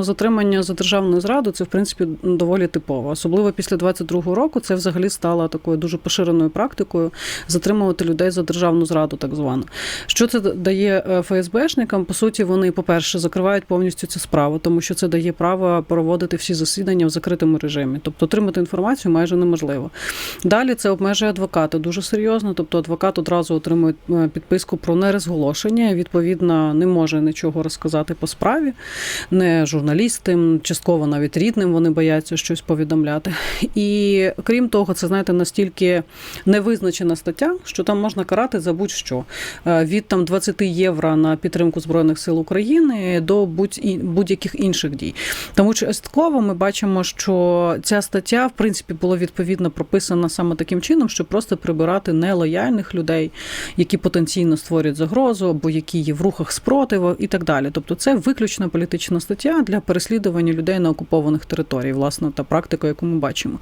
Затримання за державну зраду – це, в принципі, доволі типово. Особливо після 22-го року це взагалі стало такою дуже поширеною практикою затримувати людей за державну зраду, так звану. Що це дає ФСБшникам? По суті, вони, по-перше, закривають повністю цю справу, тому що це дає право проводити всі засідання в закритому режимі. Тобто отримати інформацію майже неможливо. Далі це обмежує адвоката дуже серйозно, тобто адвокат одразу отримує підписку про нерозголошення, відповідно, не може нічого розказати по справі, не журналістам, частково навіть рідним вони бояться щось повідомляти. І крім того, це, знаєте, настільки невизначена стаття, що там можна карати за будь-що. Від 20 євро на підтримку Збройних сил України до будь-яких інших дій. Тому частково ми бачимо, що ця стаття, в принципі, була відповідно прописана саме таким чином, щоб просто прибирати нелояльних людей, які потенційно створюють загрозу, або які є в рухах спротиву і так далі. Тобто це виключно політична стаття для переслідування людей на окупованих територіях, власне, та практика, яку ми бачимо.